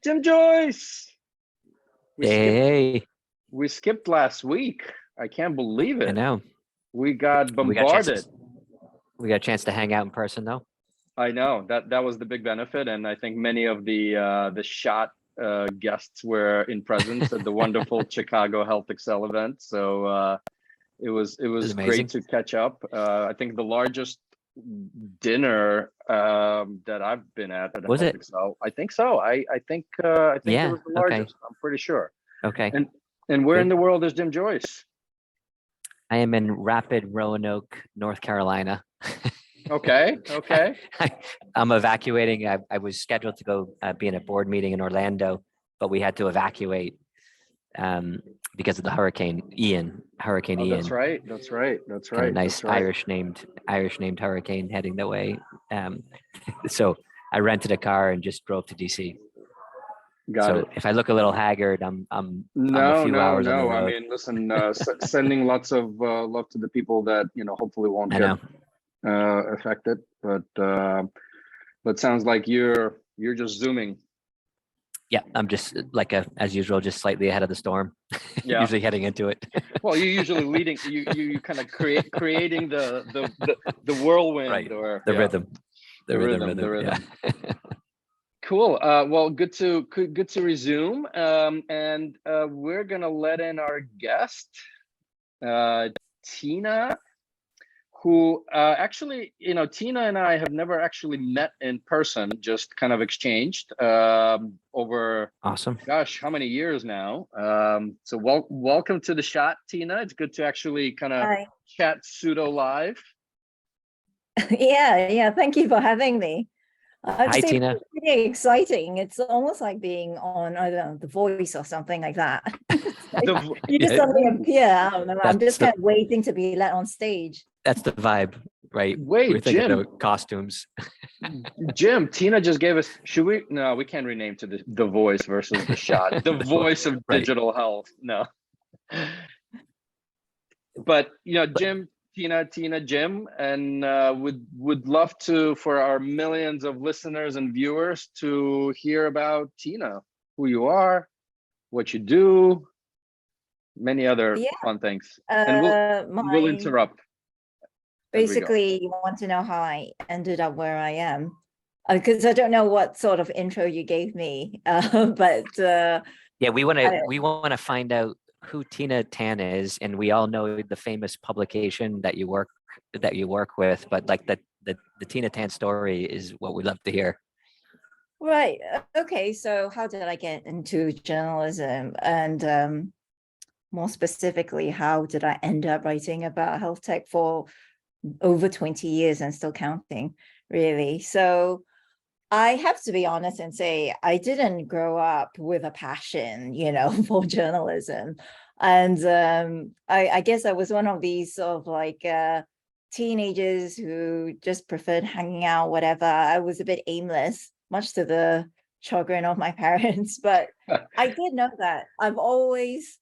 Jim Joyce. Hey, We skipped last week. I can't believe it. I know. We got We got bombarded. we got a chance to hang out in person though. I know that was the big benefit, and I think many of the shot guests were in presence at the wonderful Chicago HealthXL event. So it was amazing. great to catch up. I think the largest dinner that I've been at Was it? HealthXL. I think so. I think Yeah, it was the largest. okay. I'm pretty sure. Okay. And where in Good. the world is Jim Joyce? I am in Rapid Roanoke, North Carolina. Okay. I'm evacuating. I was scheduled to go be in a board meeting in Orlando, but we had to evacuate because of the Hurricane Ian. Oh, Ian. that's right. Kind of nice Irish named hurricane heading that way. So I rented a car and just drove to DC. Got it. If I look a little haggard, I'm a No. few hours on the road. I mean, listen, sending lots of love to the people that hopefully won't get affected. But sounds like you're just zooming. Yeah, I'm just as usual, just slightly ahead of the storm. Yeah. Usually heading into it. Well, you're usually leading. You kind of creating the whirlwind, right. or the rhythm. The rhythm. Yeah. Cool. Well, good to resume. And we're gonna let in our guest, Tina, who actually, Tina and I have never actually met in person, just kind of exchanged over. Awesome. Gosh, how many years now? So welcome to the shot, Tina. It's good to actually kind of chat pseudo live. Yeah. Thank you for having me. Hi, Tina. It's pretty exciting. It's almost like being on, I don't know, The Voice or something like that. You just suddenly appear. I'm just kind of waiting to be let on stage. That's the vibe, right? Wait, we're thinking Jim. of costumes. Jim, Tina just gave us. Should we? No, we can't rename to the Voice versus the Shot. The Voice of digital health. No. But Jim. Tina, Jim, and would love to, for our millions of listeners and viewers, to hear about Tina, who you are, what you do, many other fun things. And we'll interrupt. Basically, you want to know how I ended up where I am, because I don't know what sort of intro you gave me, but yeah, we want to find out who Tina Tan is, and we all know the famous publication that you work with, but like the Tina Tan story is what we'd love to hear. Right. Okay. So how did I get into journalism, and more specifically, how did I end up writing about health tech for over 20 years and still counting, really? So I have to be honest and say I didn't grow up with a passion, for journalism. And I guess I was one of these sort of teenagers who just preferred hanging out, whatever. I was a bit aimless, much to the chagrin of my parents. But I did know that I've always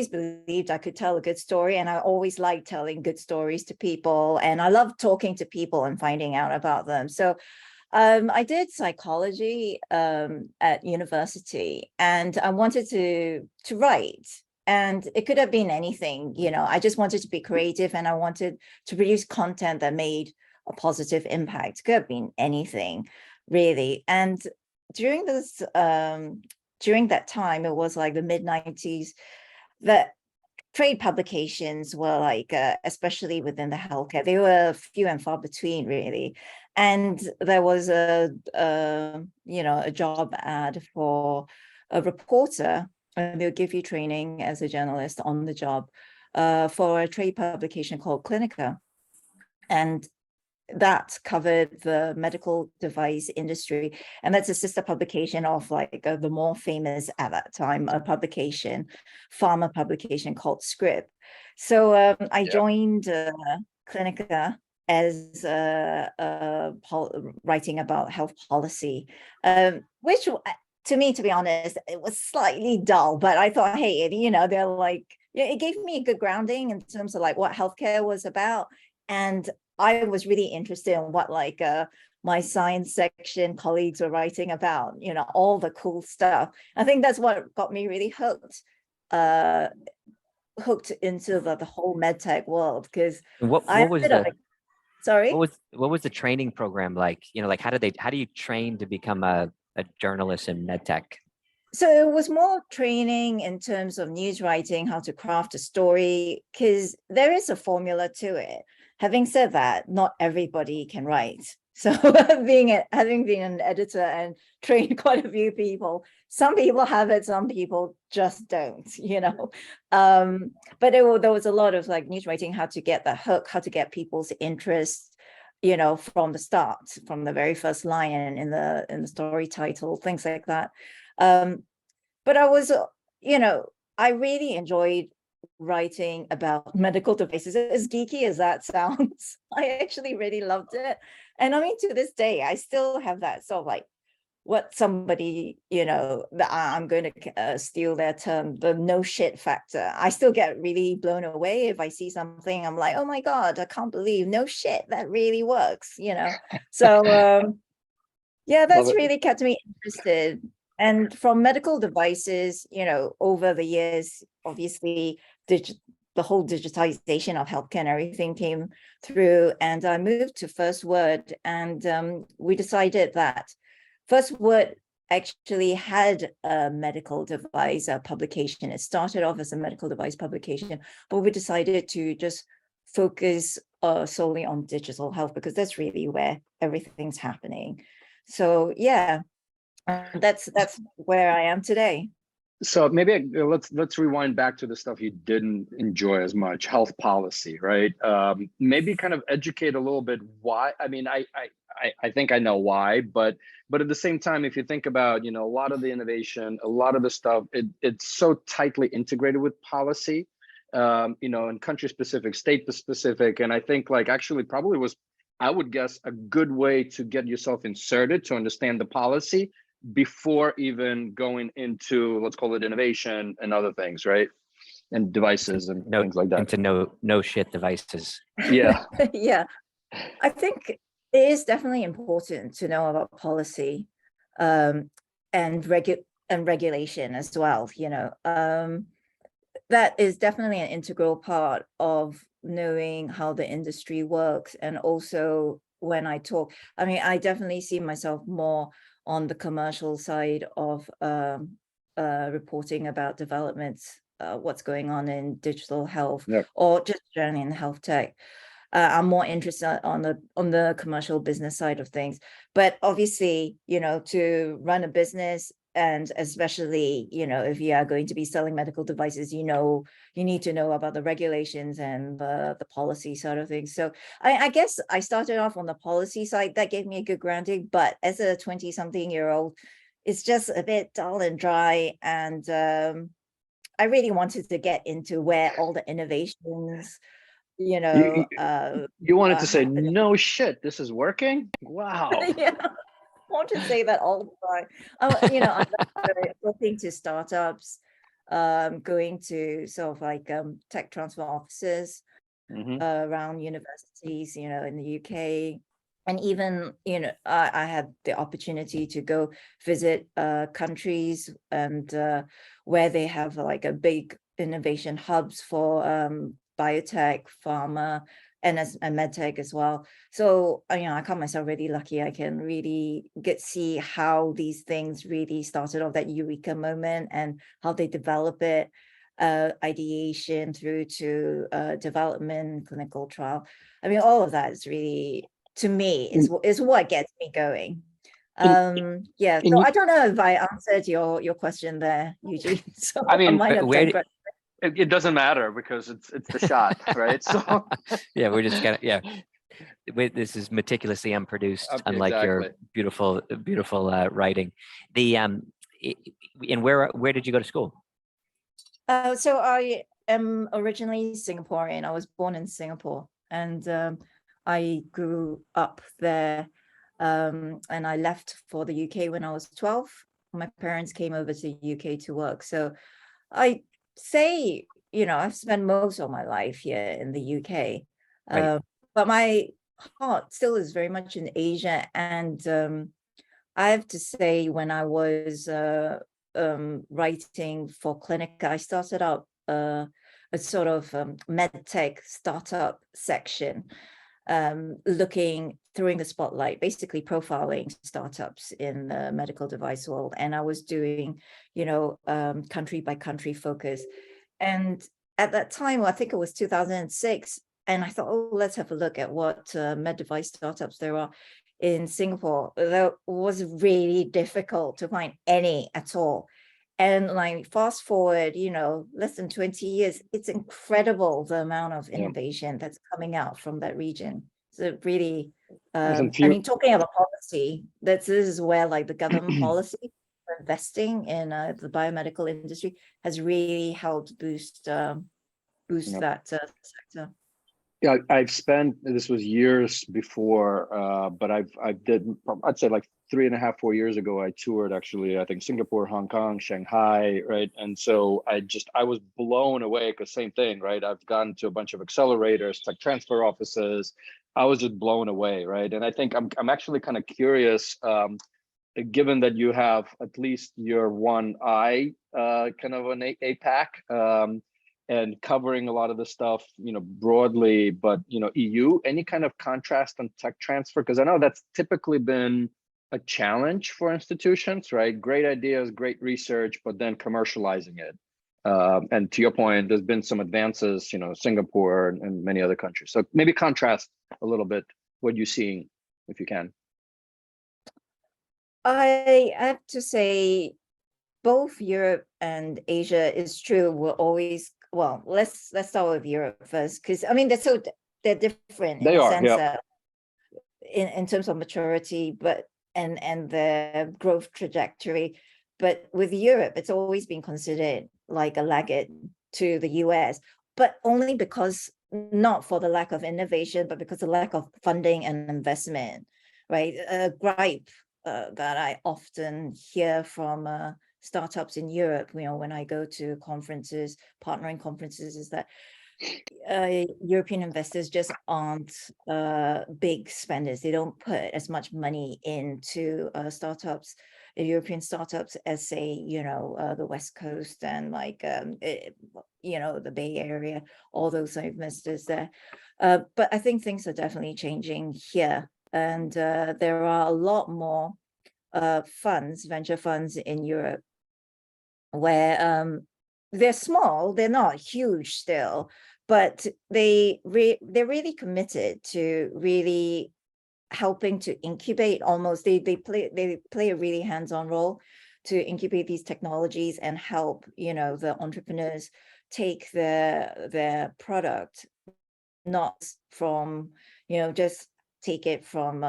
believed I could tell a good story, and I always liked telling good stories to people. And I love talking to people and finding out about them. So I did psychology at university, and I wanted to write, and it could have been anything. I just wanted to be creative, and I wanted to produce content that made a positive impact. It could have been anything, really. And during that time, it was like the mid-90s, that trade publications were especially within the healthcare, they were few and far between, really. And there was a job ad for a reporter, and they'll give you training as a journalist on the job for a trade publication called Clinica. And that covered the medical device industry, and that's a sister publication of the more famous at that time pharma publication called Script. So I joined Clinica as writing about health policy, which to me, to be honest, it was slightly dull, but I thought, hey, they're it gave me a good grounding in terms of what healthcare was about. And I was really interested in what my science section colleagues were writing about, all the cool stuff. I think that's what got me really hooked into the whole medtech world, because What I was ended up, sorry. what was the training program like? Like how do you train to become a journalist in medtech? So it was more training in terms of news writing, how to craft a story, because there is a formula to it. Having said that, not everybody can write. So having been an editor and trained quite a few people, some people have it, some people just don't, But there was a lot of like news writing, how to get the hook, how to get people's interest, from the start, from the very first line in the story title, things like that. But I was, I really enjoyed writing about medical devices. As geeky as that sounds, I actually really loved it. And I mean, to this day, I still have that sort of like what somebody, I'm going to steal their term, the no shit factor. I still get really blown away if I see something. I'm like, oh my God, I can't believe, no shit, that really works, So yeah, that's really kept me interested. And from medical devices, over the years, obviously, the whole digitization of healthcare and everything came through, and I moved to FirstWord, and we decided that FirstWord actually had a medical device publication. It started off as a medical device publication, but we decided to just focus solely on digital health, because that's really where everything's happening. So yeah, that's where I am today. So maybe let's rewind back to the stuff you didn't enjoy as much, health policy, right? Maybe kind of educate a little bit why. I mean, I think I know why, but at the same time, if you think about, a lot of the innovation, a lot of the stuff, it's so tightly integrated with policy, and country specific, state specific, and I think like actually probably was, I would guess, a good way to get yourself inserted to understand the policy before even going into, let's call it, innovation and other things, right? And devices and things like that. Into no shit devices. Yeah. Yeah. I think it is definitely important to know about policy and regulation as well. That is definitely an integral part of knowing how the industry works. And also when I talk, I mean, I definitely see myself more on the commercial side of reporting about developments, what's going on in digital health, or just generally in health tech. I'm more interested on the commercial business side of things. But obviously, to run a business, and especially, if you are going to be selling medical devices, you need to know about the regulations and the policy sort of things. So I guess I started off on the policy side. That gave me a good grounding. But as a 20-something-year-old, it's just a bit dull and dry. And I really wanted to get into where all the innovations, you wanted to say, no shit, this is working. Wow. Yeah. I want to say that all the time. I'm looking to startups, going to sort of like tech transfer offices around universities, in the UK. And even, I had the opportunity to go visit countries and where they have like a big innovation hubs for biotech, pharma, and medtech as well. So, I call myself really lucky. I can really see how these things really started off, that eureka moment, and how they develop it, ideation through to development, clinical trial. I mean, all of that is really, to me, is what gets me going. Yeah. So I don't know if I answered your question there, Eugene. So I mean, it doesn't matter because it's the shot, right? So yeah, we're just gonna this is meticulously unproduced, unlike your beautiful writing. The and where did you go to school? So I am originally Singaporean. I was born in Singapore, and I grew up there, and I left for the UK when I was 12. My parents came over to the UK to work, so I say, I've spent most of my life here in the UK, Right. but my heart still is very much in Asia. And I have to say, when I was writing for Clinica, I started out a sort of med tech startup section, throwing the spotlight, basically profiling startups in the medical device world. And I was doing, country by country focus. And at that time, I think it was 2006, and I thought, oh, let's have a look at what med device startups there are in Singapore. That was really difficult to find any at all. And like fast forward, less than 20 years, it's incredible the amount of innovation that's coming out from that region. So really, talking about policy, this is where like the government policy for investing in the biomedical industry has really helped boost that sector. Yeah, this was years before, but I'd say like 3.5, 4 years ago, I toured actually, I think Singapore, Hong Kong, Shanghai, right? And so I was blown away, because same thing, right? I've gone to a bunch of accelerators, tech transfer offices. I was just blown away, right? And I think I'm actually kind of curious, given that you have at least your one eye kind of an APAC, and covering a lot of the stuff, broadly, but, EU, any kind of contrast on tech transfer? Because I know that's typically been a challenge for institutions, right? Great ideas, great research, but then commercializing it. And to your point, there's been some advances, Singapore and many other countries. So maybe contrast a little bit what you're seeing, if you can. I have to say, both Europe and Asia is true. We're always, well, let's start with Europe first, because they're different in the sense that in terms of maturity, but and the growth trajectory. But with Europe, it's always been considered like a laggard to the US, but only because, not for the lack of innovation, but because of the lack of funding and investment, right? A gripe that I often hear from startups in Europe, when I go to conferences, partnering conferences, is that European investors just aren't big spenders. They don't put as much money into startups, European startups, as say, the West Coast and like, the Bay Area, all those investors there. But I think things are definitely changing here. And there are a lot more venture funds in Europe, where they're small, they're not huge still, but they're really committed to really helping to incubate. Almost they play a really hands-on role to incubate these technologies and help the entrepreneurs take their product, not from just take it from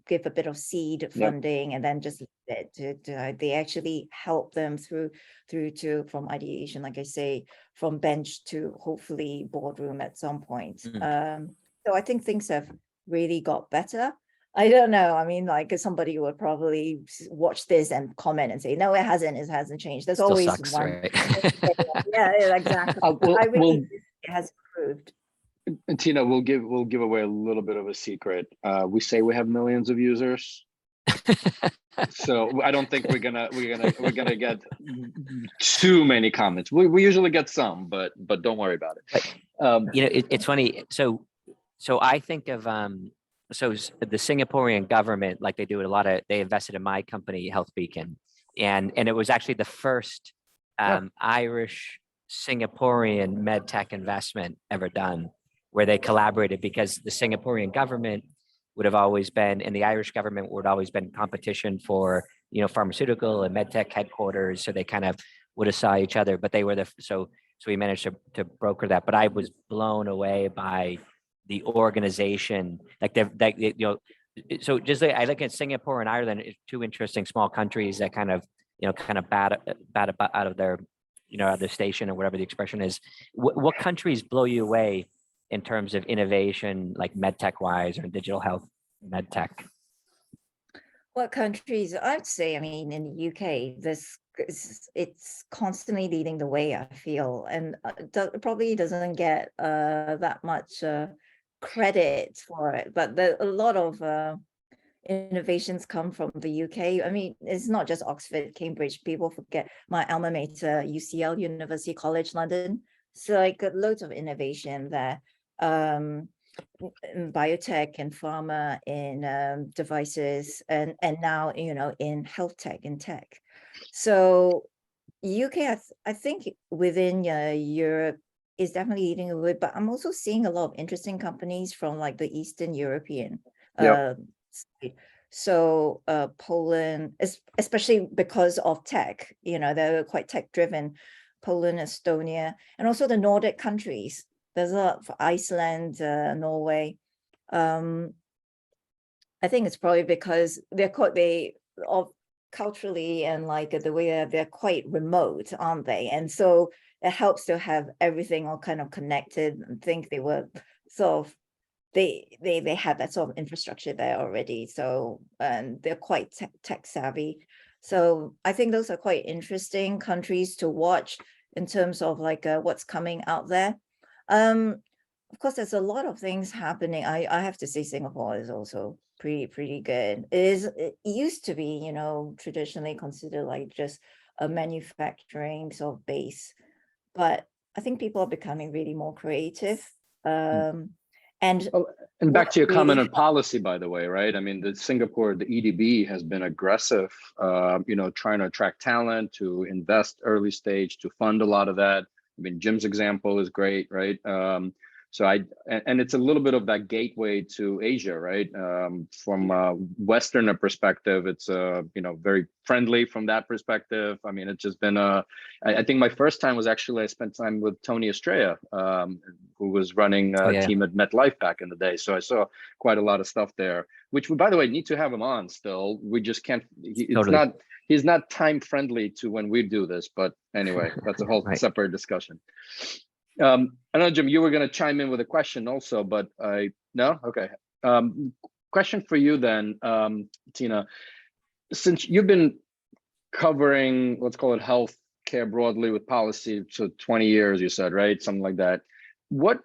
give a bit of seed funding and then just they actually help them through to from ideation, like I say, from bench to hopefully boardroom at some point. So I think things have really got better. I don't know. I mean, like somebody would probably watch this and comment and say, no, it hasn't changed. There's Still always sucks, one. Right? Yeah, exactly. I really think it has improved. And Tina, we'll give away a little bit of a secret. We say we have millions of users, so I don't think we're gonna get too many comments. We usually get some, but don't worry about it. It's funny. So I think of the Singaporean government, like they do a lot of. They invested in my company, HealthBeacon, and it was actually the first Irish Singaporean med tech investment ever done, where they collaborated, because the Singaporean government would have always been, and the Irish government would always been competition for, pharmaceutical and med tech headquarters. So they kind of would have saw each other, but they were so we managed to broker that. But I was blown away by the organization, so just like I look at Singapore and Ireland, two interesting small countries that kind of bat out of their, out of their station, or whatever the expression is. What countries blow you away in terms of innovation, like medtech wise, or digital health medtech? What countries? I'd say, in the UK, it's constantly leading the way, I feel, and it probably doesn't get that much credit for it, but a lot of innovations come from the UK. I mean, it's not just Oxford, Cambridge. People forget my alma mater, UCL, University College London. So like loads of innovation there. In biotech and pharma, in devices, and now in health tech and tech. So UK, I think within Europe is definitely leading the way, but I'm also seeing a lot of interesting companies from like the Eastern European side. So Poland, especially because of tech, they're quite tech driven. Poland, Estonia, and also the Nordic countries. There's a lot for Iceland, Norway. I think it's probably because culturally and like the way they're quite remote, aren't they? And so it helps to have everything all kind of connected. And think they were sort of they had that sort of infrastructure there already. So and they're quite tech savvy. So I think those are quite interesting countries to watch in terms of like what's coming out there. Of course, there's a lot of things happening. I have to say Singapore is also pretty good. It used to be, traditionally considered like just a manufacturing sort of base, but I think people are becoming really more creative. And back to your comment on policy, by the way, right? I mean, the EDB has been aggressive, trying to attract talent, to invest early stage, to fund a lot of that. I mean, Jim's example is great, right? And it's a little bit of that gateway to Asia, right? From a Westerner perspective, it's very friendly from that perspective. I mean, it's just been I think my first time was actually I spent time with Tony Estrella, who was running a team at MetLife back in the day. So I saw quite a lot of stuff there, which we, by the way, need to have him on still. We just can't. He's not time friendly to when we do this, but anyway, that's a whole separate discussion. I know, Jim, you were going to chime in with a question also, but no? Okay. Question for you then, Tina. Since you've been covering, let's call it health care broadly with policy, so 20 years, you said, right? Something like that. What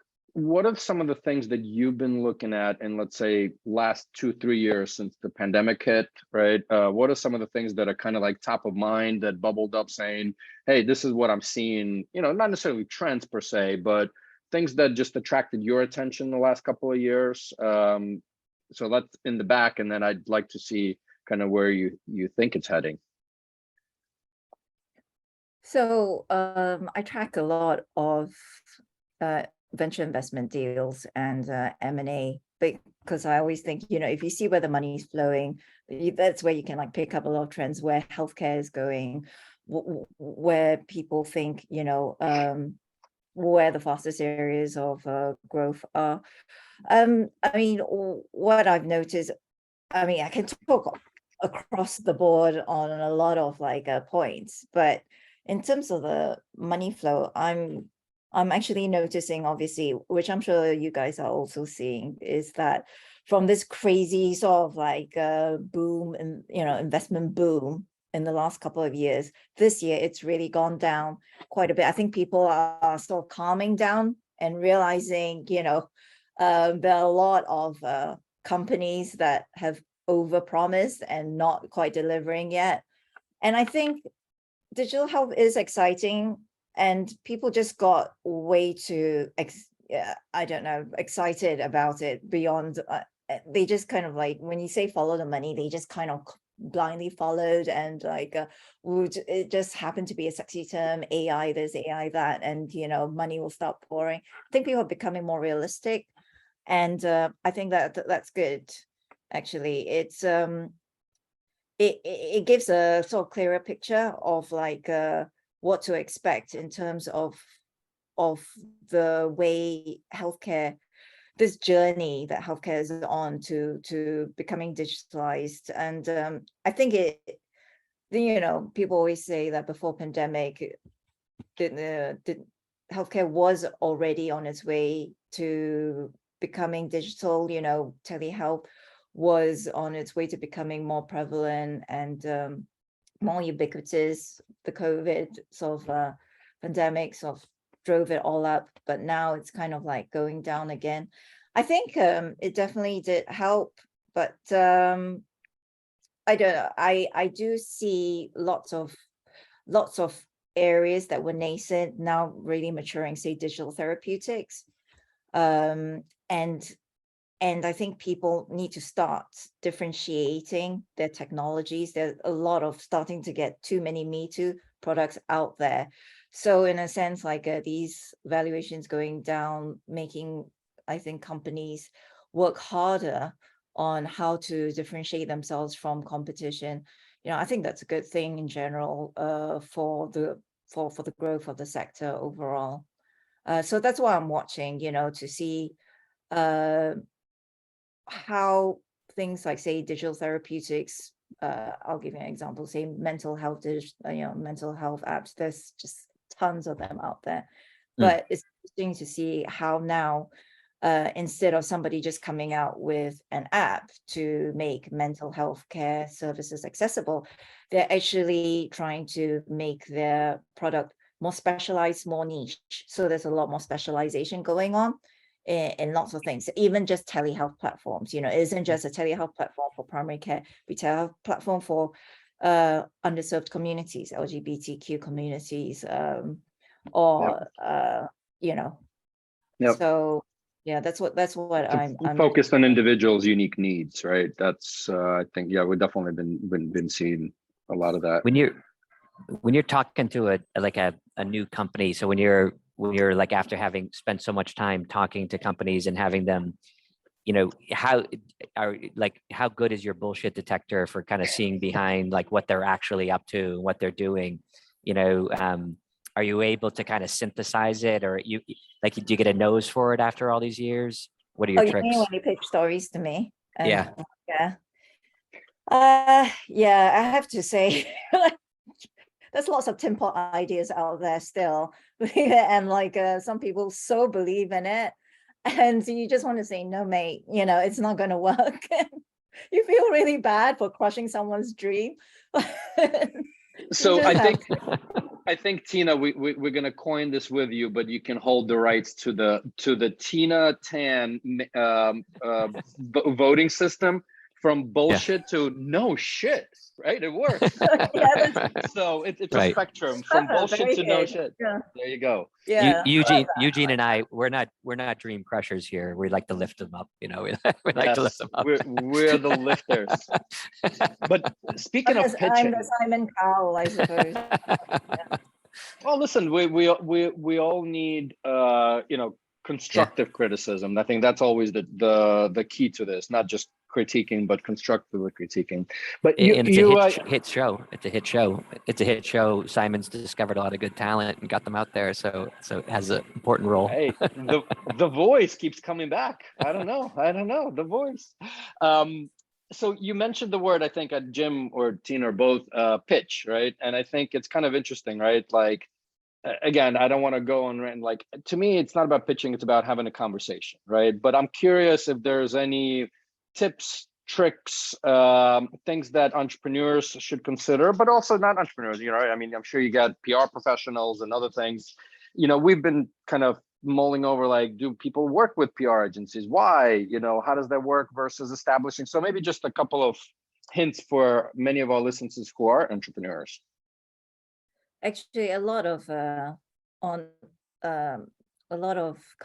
are some of the things that you've been looking at in, let's say, last 2-3 years since the pandemic hit, right? What are some of the things that are kind of like top of mind that bubbled up saying, hey, this is what I'm seeing, not necessarily trends per se, but things that just attracted your attention the last couple of years? So that's in the back, and then I'd like to see kind of where you think it's heading. So I track a lot of venture investment deals and M&A, because I always think, if you see where the money is flowing, that's where you can like pick up a lot of trends, where healthcare is going, where people think, where the fastest areas of growth are. I mean, what I've noticed, I can talk across the board on a lot of like points, but in terms of the money flow, I'm actually noticing, obviously, which I'm sure you guys are also seeing, is that from this crazy sort of like boom and investment boom in the last couple of years, this year it's really gone down quite a bit. I think people are sort of calming down and realizing, there are a lot of companies that have overpromised and not quite delivering yet. And I think digital health is exciting. And people just got way too, excited about it beyond, they just kind of like, when you say follow the money, they just kind of blindly followed, and like, it just happened to be a sexy term, AI this, AI that, and, money will start pouring. I think people are becoming more realistic. And I think that's good, actually. It's, it gives a sort of clearer picture of like, what to expect in terms of the way healthcare, this journey that healthcare is on to becoming digitalized. And I think people always say that before pandemic, the healthcare was already on its way to becoming digital. Telehealth was on its way to becoming more prevalent and more ubiquitous. The COVID sort of pandemic sort of drove it all up, but now it's kind of like going down again. I think it definitely did help, but I don't know. I do see lots of areas that were nascent now really maturing, say digital therapeutics. And I think people need to start differentiating their technologies. There's a lot of starting to get too many Me Too products out there. So in a sense, like these valuations going down, making, I think, companies work harder on how to differentiate themselves from competition. I think that's a good thing in general for the growth of the sector overall. So that's why I'm watching, to see how things like, say, digital therapeutics, I'll give you an example, say mental health, mental health apps, there's just tons of them out there. But it's interesting to see how now, instead of somebody just coming out with an app to make mental health care services accessible, they're actually trying to make their product more specialized, more niche. So there's a lot more specialization going on in lots of things, even just telehealth platforms. It isn't just a telehealth platform for primary care, but a telehealth platform for underserved communities, LGBTQ communities, so yeah, that's what I'm focused on individuals' unique needs, right? That's I think, yeah, we've definitely been seeing a lot of that. When you're talking to a new company, so when you're like, after having spent so much time talking to companies and having them, how good is your bullshit detector for kind of seeing behind like what they're actually up to, what they're doing? Are you able to kind of synthesize it, or do you get a nose for it after all these years? What are your tricks? You mean when you pitch stories to me? Yeah. Yeah, I have to say, there's lots of tin pot ideas out there still. And like some people so believe in it. And so you just want to say, no, mate, it's not going to work. You feel really bad for crushing someone's dream. So I think Tina, we're gonna coin this with you, but you can hold the rights to the Tina Tan voting system, from bullshit to no shit, right? It works. So it's a spectrum from bullshit to no shit. Yeah. There you go. Yeah. Eugene and I, we're not dream crushers here. We like to lift them up. We like to lift them up. We're the lifters. But speaking of pitching, I'm the Simon Cowell, I suppose. Well, listen, we all need constructive criticism. I think that's always the key to this, not just critiquing, but constructively critiquing. But it's a hit show. It's a hit show. It's a hit show. Simon's discovered a lot of good talent and got them out there, so it has an important role. Hey, the voice keeps coming back. I don't know. The voice. So you mentioned the word, I think Jim or Tina or both, pitch, right? And I think it's kind of interesting, right? Like, again, I don't want to go on rant. Like, to me, it's not about pitching, it's about having a conversation, right? But I'm curious if there's any tips, tricks, things that entrepreneurs should consider, but also not entrepreneurs, I mean, I'm sure you got PR professionals and other things. We've been kind of mulling over, like, do people work with PR agencies? Why? How does that work versus establishing? So maybe just a couple of hints for many of our listeners who are entrepreneurs. Actually, a lot of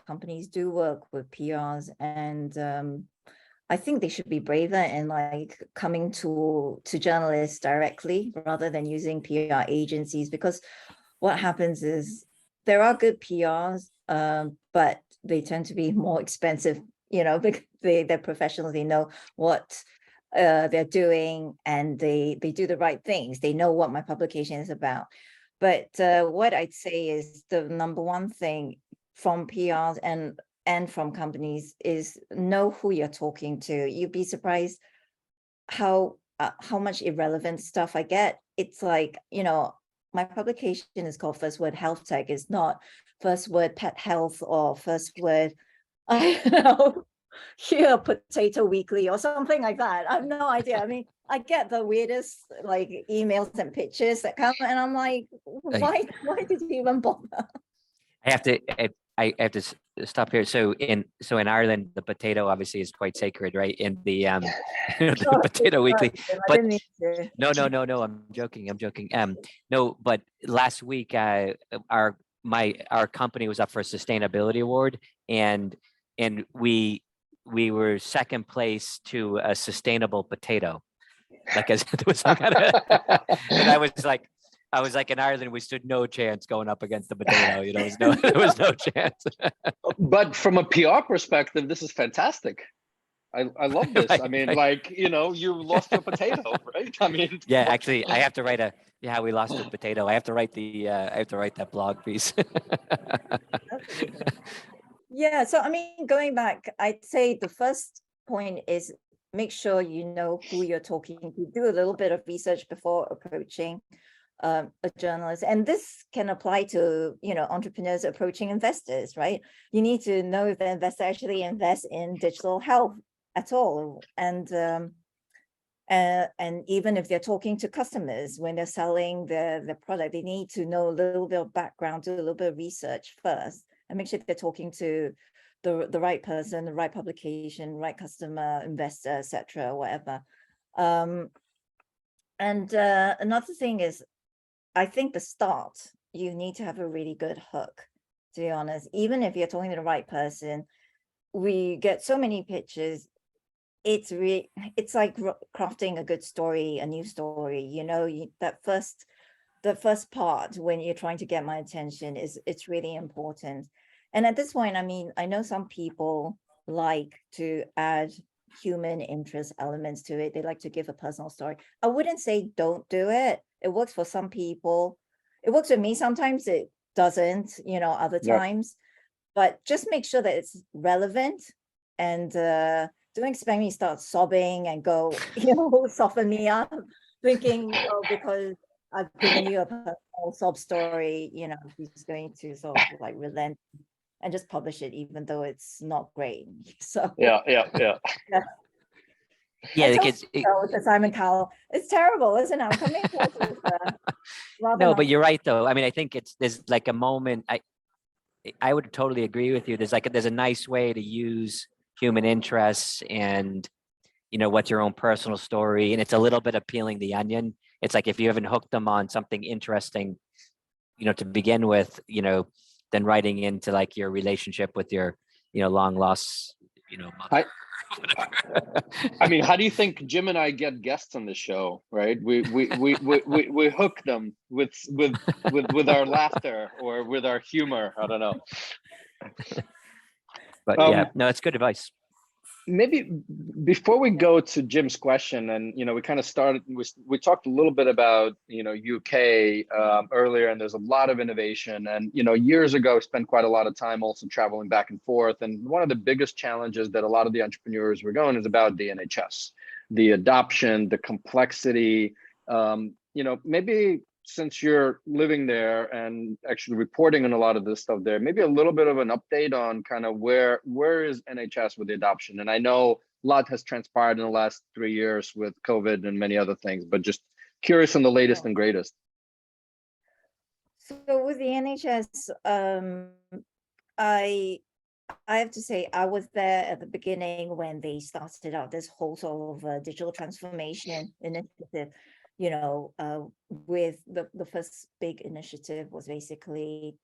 companies do work with PRs, and I think they should be braver in like coming to journalists directly rather than using PR agencies, because what happens is there are good PRs, but they tend to be more expensive, because they're professionals, they know what they're doing, and they do the right things. They know what my publication is about. But what I'd say is the number one thing from PRs and from companies is know who you're talking to. You'd be surprised how much irrelevant stuff I get. It's like, my publication is called FirstWord HealthTech. It's not FirstWord Pet Health or FirstWord, I don't know, here Potato Weekly or something like that. I have no idea. I mean, I get the weirdest like emails and pictures that come, and I'm like, why did you even bother? I have to, I have to stop here. So in Ireland, the potato obviously is quite sacred, right? In the the Potato Weekly. I But didn't mean to. no, I'm joking. No, but last week, our company was up for a sustainability award, and we were second place to a sustainable potato. Like as it was some kind of, and I was like in Ireland, we stood no chance going up against the potato. You know, there was no chance. But from a PR perspective, this is fantastic. I love this. Right, I mean, right. like, you know, you lost your potato, right? I mean, Yeah, actually, I have to write we lost a potato. I have to write that blog piece. Yeah, so I mean, going back, I'd say the first point is make sure you know who you're talking to. Do a little bit of research before approaching a journalist. And this can apply to, you know, entrepreneurs approaching investors, right? You need to know if the investor actually invests in digital health at all. And even if they're talking to customers when they're selling the product, they need to know a little bit of background, do a little bit of research first, and make sure they're talking to the right person, the right publication, right customer, investor, etc., whatever. Another thing is, I think the start, you need to have a really good hook, to be honest. Even if you're talking to the right person, we get so many pitches. It's like crafting a good story, a new story, you know, the first part when you're trying to get my attention it's really important. And at this point, I mean, I know some people like to add human interest elements to it. They like to give a personal story. I wouldn't say don't do it. It works for some people. It works for me. Sometimes it doesn't, you know, other times. But just make sure that it's relevant, and don't expect me to start sobbing and go, you know, soften me up, thinking, oh, because I've given you a personal sob story, you know, he's going to sort of like relent and just publish it, even though it's not great. So yeah. Yeah, to Simon Cowell, it's terrible, isn't it? I'm coming across as no, but you're right though. I mean, I think there's like a moment. I would totally agree with you. There's a nice way to use human interests and, you know, what's your own personal story, and it's a little bit of peeling the onion. It's like if you haven't hooked them on something interesting, you know, to begin with, you know, then writing into like your relationship with your, you know, long lost, you know, mother. I mean, how do you think Jim and I get guests on the show, right? We hook them with our laughter or with our humor. I don't know. But yeah, no, it's good advice. Maybe before we go to Jim's question, and you know, we kind of started, we talked a little bit about, you know, UK earlier, and there's a lot of innovation. And you know, years ago, I spent quite a lot of time also traveling back and forth. And one of the biggest challenges that a lot of the entrepreneurs were going is about the NHS, the adoption, the complexity. You know, maybe since you're living there and actually reporting on a lot of this stuff there, maybe a little bit of an update on kind of where is NHS with the adoption? And I know a lot has transpired in the last 3 years with COVID and many other things, but just curious on the latest and greatest. So with the NHS, I have to say I was there at the beginning when they started out this whole sort of digital transformation initiative. You know, with the first big initiative was basically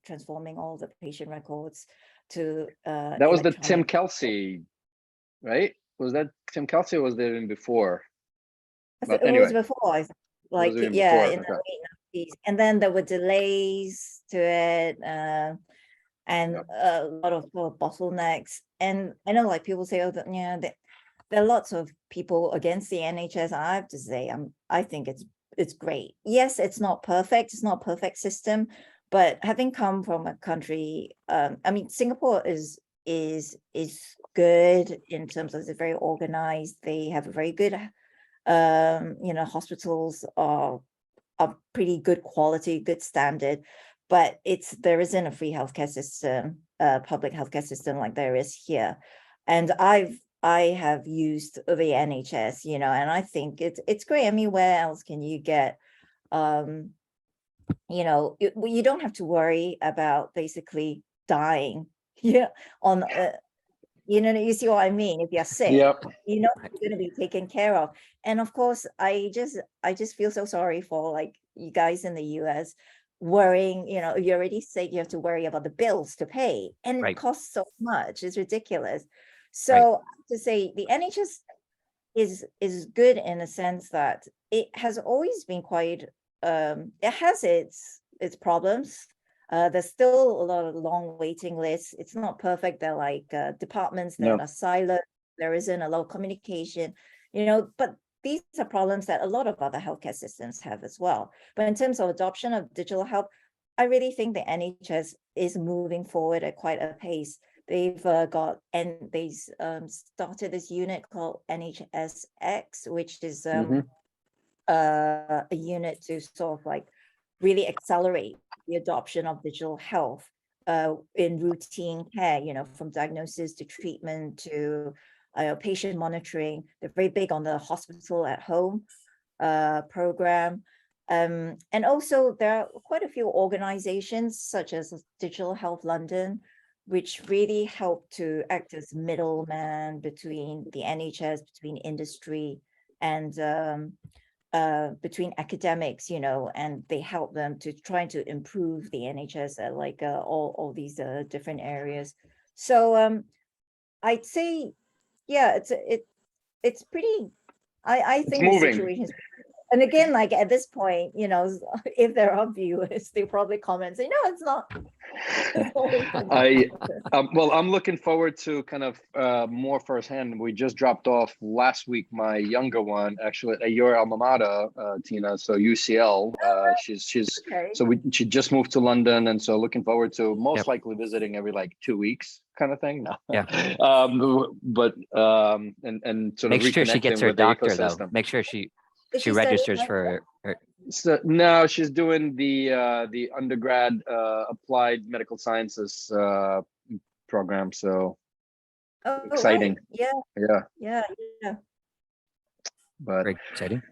transforming all the patient records to that was the Tim Kelsey, right? Was that Tim Kelsey or was there even before? But anyway, it was before, like, yeah, in the late 90s. And then there were delays to it, and a lot of bottlenecks. And I know, like, people say, oh, yeah, there are lots of people against the NHS. I have to say, I think it's great. Yes, it's not perfect. It's not a perfect system, but having come from a country, I mean, Singapore is good in terms of it's very organized. They have a very good, you know, hospitals are pretty good quality, good standard, but there isn't a free healthcare system, public healthcare system like there is here. And I have used the NHS, you know, and I think it's great. I mean, where else can you get, you know, you don't have to worry about basically dying. Yeah, on you see what I mean? If you're sick, Yep. you're going to be taken care of. And of course, I just feel so sorry for like you guys in the US worrying, if you're already sick, you have to worry about the bills to pay, and it costs so much. It's ridiculous. So to say the NHS is good in a sense that it has always been quite it has its problems. There's still a lot of long waiting lists. It's not perfect. They're like departments that are siloed. There isn't a lot of communication, but these are problems that a lot of other healthcare systems have as well. But in terms of adoption of digital health, I really think the NHS is moving forward at quite a pace. They've started this unit called NHSX, which is a unit to sort of like really accelerate the adoption of digital health in routine care, from diagnosis to treatment to patient monitoring. They're very big on the hospital at home program. And also there are quite a few organizations such as Digital Health London, which really help to act as middleman between the NHS, between industry and between academics, and they help them to try to improve the NHS at like all these different areas. So I'd say, yeah, it's pretty. I think the situation is. And again, like at this point, if there are viewers, they probably comment say, no, it's not. Well, I'm looking forward to kind of more firsthand. We just dropped off last week my younger one, actually at your alma mater, Tina. So UCL. She's okay. So she just moved to London, and so looking forward to most likely visiting every like 2 weeks, kind of thing. No. Yeah. And sort make of sure she gets her doctor though. Make sure she registers for her. So no, she's doing the undergrad applied medical sciences program. So exciting. Right. Yeah. But very exciting.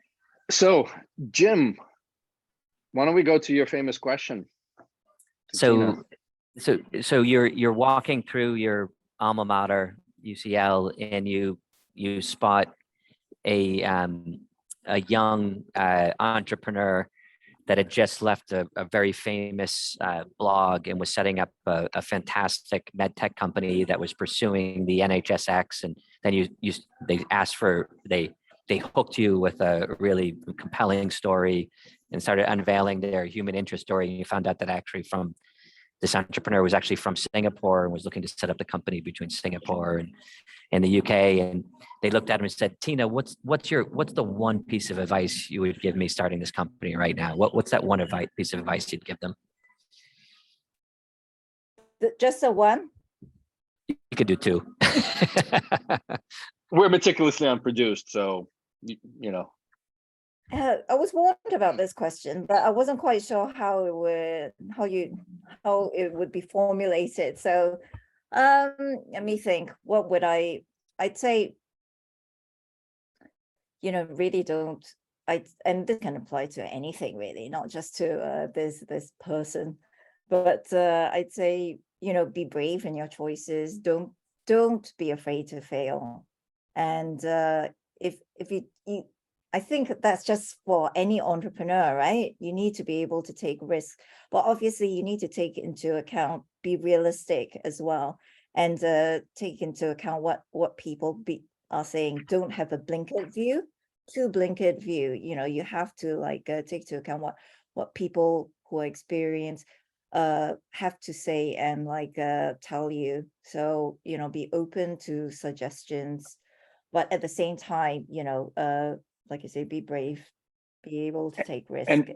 So Jim, why don't we go to your famous question? So you're walking through your alma mater, UCL, and you spot a young entrepreneur that had just left a very famous blog and was setting up a fantastic med tech company that was pursuing the NHSX. And then they hooked you with a really compelling story and started unveiling their human interest story. And you found out that actually this entrepreneur was actually from Singapore and was looking to set up the company between Singapore and the UK. And they looked at him and said, Tina, what's the one piece of advice you would give me starting this company right now? What's that one piece of advice you'd give them? Just a one? You could do two. We're meticulously unproduced, so I was warned about this question, but I wasn't quite sure how it would be formulated. So let me think. What would I'd say, really don't. And this can apply to anything really, not just to this person, but I'd say, be brave in your choices. Don't be afraid to fail. And if you I think that's just for any entrepreneur, right? You need to be able to take risks, but obviously you need to take into account, be realistic as well, and take into account what people are saying. Don't have a blanket view, too blanket view. You have to take into account what people who are experienced have to say and tell you. So be open to suggestions, but at the same time, like I say, be brave, be able to take risk. And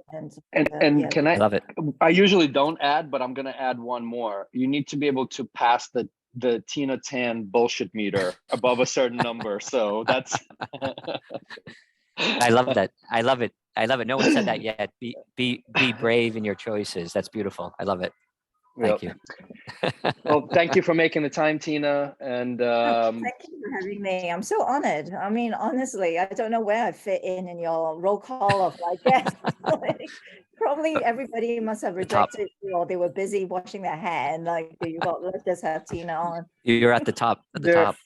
can I love it. I usually don't add, but I'm going to add one more. You need to be able to pass the Tina Tan bullshit meter above a certain number. So that's. I love that. I love it. No one said that yet. Be brave in your choices. That's beautiful. I love it. Thank you. Well, thank you for making the time, Tina. And thank you for having me. I'm so honored. I mean, honestly, I don't know where I fit in your roll call of guests. Probably everybody must have the top. rejected you, or they were busy washing their hair and like you got, let's just have Tina on. You're at the top. At the There, top.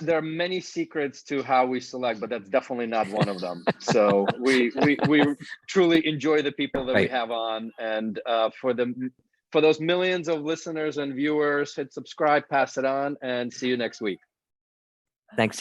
there are many secrets to how we select, but that's definitely not one of them. So we truly enjoy the people that we Right. have on, and for those millions of listeners and viewers, hit subscribe, pass it on, and see you next week. Thanks.